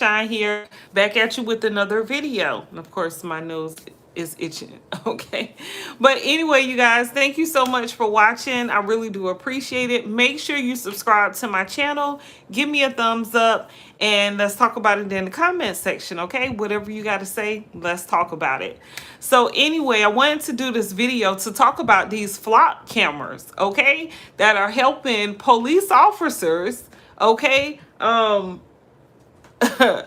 Shine here, back at you with another video. And of course, my nose is itching. Okay. But anyway, you guys, thank you so much for watching. I really do appreciate it. Make sure you subscribe to my channel. Give me a thumbs up. And let's talk about it in the comment section. Okay. Whatever you got to say, let's talk about it. So anyway, I wanted to do this video to talk about these flock cameras. Okay. That are helping police officers. Okay.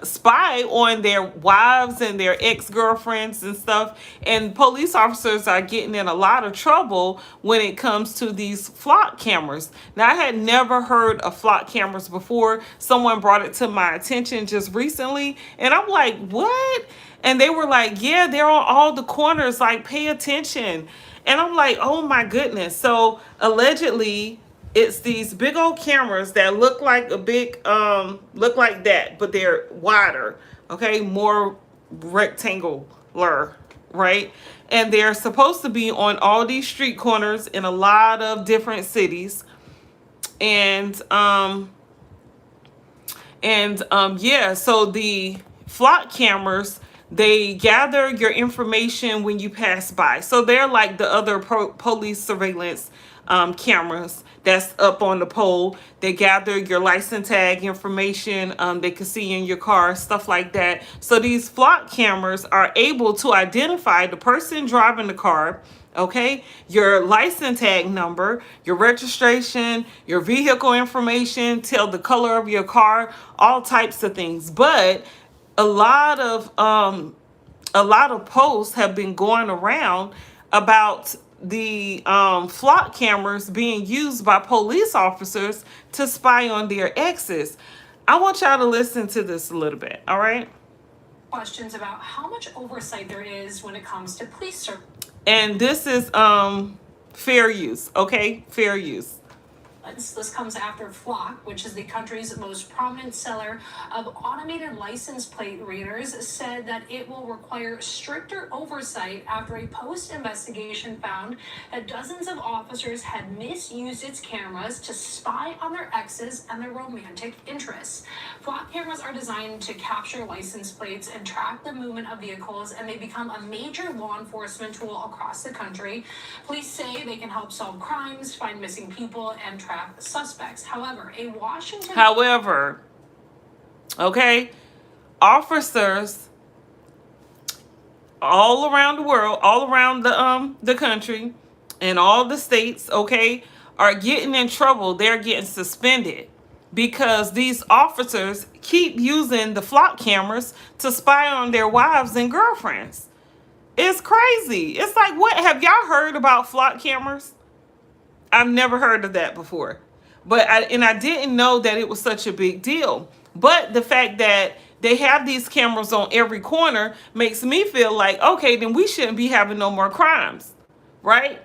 Spy on their wives and their ex-girlfriends and stuff, and police officers are getting in a lot of trouble when it comes to these flock cameras. Now, I had never heard of flock cameras before. Someone brought it to my attention just recently, and I'm like, what? And they were like, yeah, they're on all the corners, like, pay attention. And I'm like, oh my goodness. So allegedly, it's these big old cameras that look like a big look like that, but they're wider, okay, more rectangular, right? And they're supposed to be on all these street corners in a lot of different cities. And yeah, so the flock cameras, they gather your information when you pass by. So they're like the other police surveillance cameras that's up on the pole. They gather your license tag information. They can see in your car, stuff like that. So these flock cameras are able to identify the person driving the car, okay, your license tag number, your registration, your vehicle information, tell the color of your car, all types of things. But a lot of posts have been going around about the flock cameras being used by police officers to spy on their exes. I want y'all to listen to this a little bit, all right? Questions about how much oversight there is when it comes to police service. And this is fair use, okay? Fair use. This comes after Flock, which is the country's most prominent seller of automated license plate readers, said that it will require stricter oversight after a post-investigation found that dozens of officers had misused its cameras to spy on their exes and their romantic interests. Flock cameras are designed to capture license plates and track the movement of vehicles, and they become a major law enforcement tool across the country. Police say they can help solve crimes, find missing people, and track suspects. However, okay, officers all around the world, all around the country, and all the states, okay, are getting in trouble. They're getting suspended because these officers keep using the flock cameras to spy on their wives and girlfriends. It's crazy. It's like, what? Have y'all heard about flock cameras? I've never heard of that before. But I didn't know that it was such a big deal. But the fact that they have these cameras on every corner makes me feel like, okay, then we shouldn't be having no more crimes, right?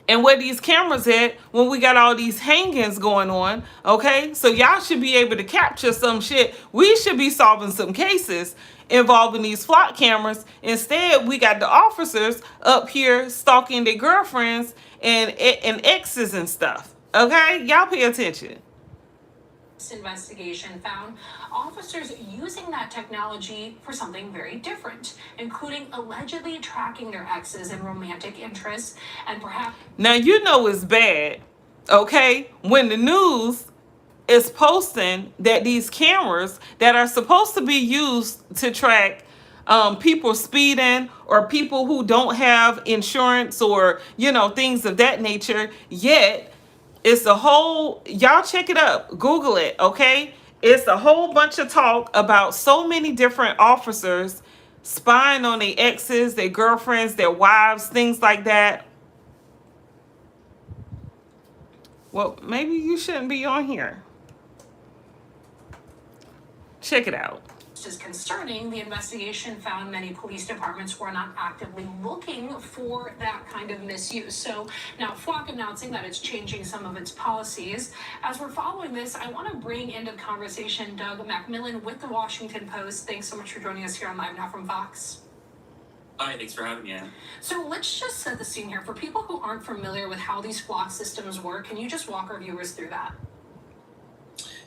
And where these cameras at when we got all these hangings going on, okay? So y'all should be able to capture some shit. We should be solving some cases involving these flock cameras. Instead, we got the officers up here stalking their girlfriends and exes and stuff. Okay? Y'all pay attention. Investigation found officers using that technology for something very different, including allegedly tracking their exes and romantic interests, and perhaps... Now, you know it's bad, okay, when the news is posting that these cameras that are supposed to be used to track people speeding or people who don't have insurance or, you know, things of that nature, yet it's a whole, y'all check it up, Google it, okay? It's a whole bunch of talk about so many different officers spying on their exes, their girlfriends, their wives, things like that. Well, maybe you shouldn't be on here. Check it out. Is concerning. The investigation found many police departments were not actively looking for that kind of misuse. So now Flock announcing that it's changing some of its policies. As we're following this, I want to bring into the conversation Doug McMillon with the Washington Post. Thanks so much for joining us here on Live Now from Fox. Hi, thanks for having me, Ann. So let's just set the scene here. For people who aren't familiar with how these Flock systems work, can you just walk our viewers through that?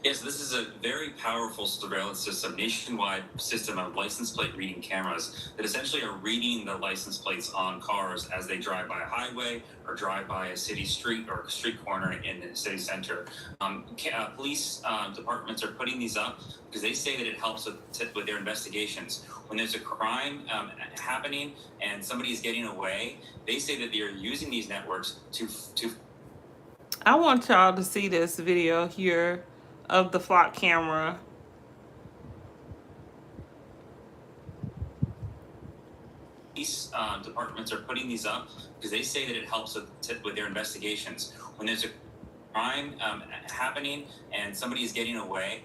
Yes, this is a very powerful surveillance system, nationwide system of license plate reading cameras that essentially are reading the license plates on cars as they drive by a highway or drive by a city street or street corner in the city center. Police departments are putting these up because they say that it helps with their investigations. When there's a crime happening and somebody is getting away, they say that they're using these networks to I want y'all to see this video here of the flock camera. Police departments are putting these up because they say that it helps with their investigations. When there's a crime happening and somebody is getting away,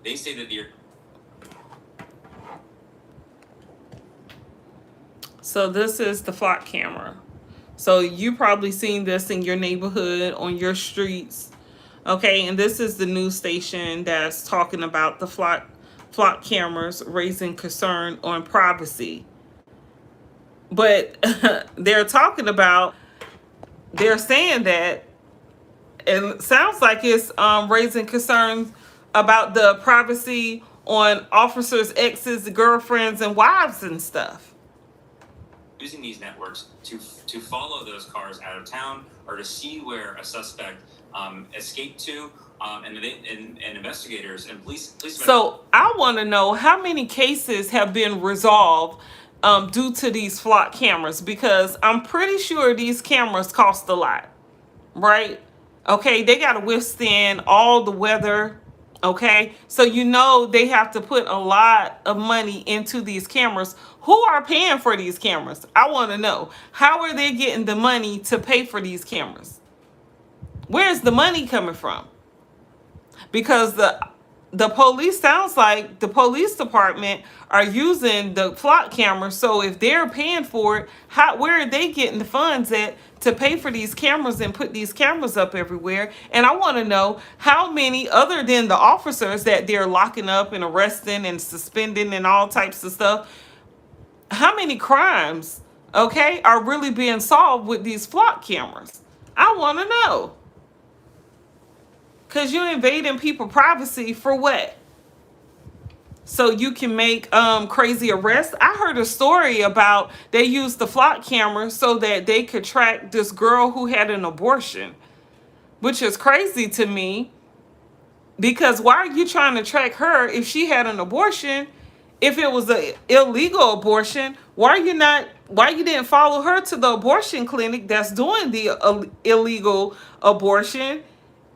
they say that they're. So this is the flock camera. So you probably seen this in your neighborhood, on your streets. Okay, and this is the news station that's talking about the flock cameras raising concern on privacy. But they're saying that, and it sounds like it's raising concerns about the privacy on officers' exes, girlfriends, and wives and stuff. Using these networks to follow those cars out of town or to see where a suspect escaped to, and investigators and police. So I want to know how many cases have been resolved due to these flock cameras, because I'm pretty sure these cameras cost a lot, right? Okay, they got to withstand all the weather. Okay, so they have to put a lot of money into these cameras. Who are paying for these cameras? I want to know. How are they getting the money to pay for these cameras? Where's the money coming from? Because the police, sounds like the police department are using the flock cameras. So if they're paying for it, where are they getting the funds at to pay for these cameras and put these cameras up everywhere? And I want to know how many, other than the officers that they're locking up and arresting and suspending and all types of stuff, how many crimes, okay, are really being solved with these flock cameras? I want to know. Because you're invading people's privacy for what? So you can make crazy arrests. I heard a story about they used the flock camera so that they could track this girl who had an abortion, which is crazy to me. Because why are you trying to track her if she had an abortion? If it was an illegal abortion, why you didn't follow her to the abortion clinic that's doing the illegal abortion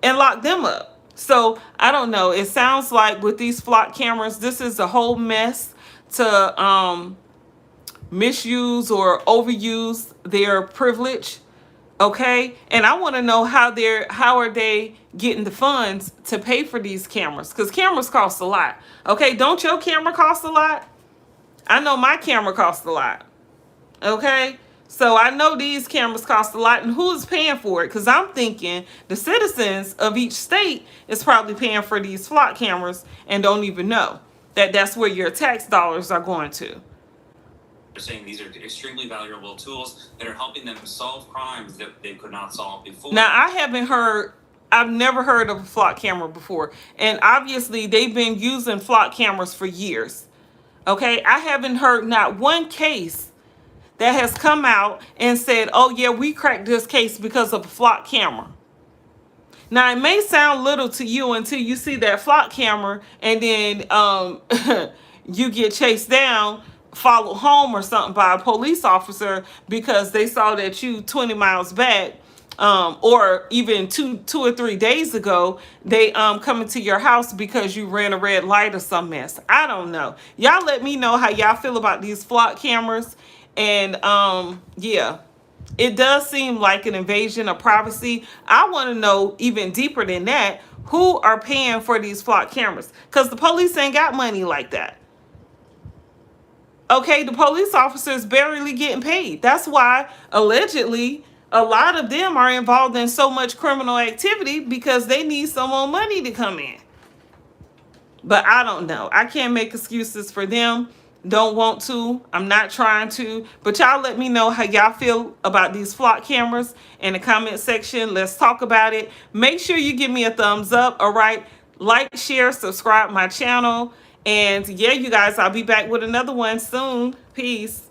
and lock them up? So I don't know. It sounds like with these flock cameras, this is a whole mess to misuse or overuse their privilege. Okay, and I want to know how are they getting the funds to pay for these cameras? Because cameras cost a lot. Okay, don't your camera cost a lot? I know my camera costs a lot. Okay, so I know these cameras cost a lot, and who's paying for it? Because I'm thinking the citizens of each state is probably paying for these flock cameras and don't even know that that's where your tax dollars are going to. They're saying these are extremely valuable tools that are helping them solve crimes that they could not solve before. Now, I've never heard of a flock camera before. And obviously, they've been using flock cameras for years. Okay, I haven't heard not one case that has come out and said, oh yeah, we cracked this case because of a flock camera. Now, it may sound little to you until you see that flock camera and then you get chased down, followed home or something by a police officer because they saw that you 20 miles back, or even two or 3 days ago, they come into your house because you ran a red light or some mess. I don't know. Y'all let me know how y'all feel about these flock cameras. And yeah, it does seem like an invasion of privacy. I want to know even deeper than that, who are paying for these flock cameras? Because the police ain't got money like that. Okay, the police officers barely getting paid. That's why allegedly a lot of them are involved in so much criminal activity, because they need some more money to come in. But I don't know. I can't make excuses for them. Don't want to. I'm not trying to. But y'all let me know how y'all feel about these flock cameras in the comment section. Let's talk about it. Make sure you give me a thumbs up. All right. Like, share, subscribe my channel. And yeah, you guys, I'll be back with another one soon. Peace.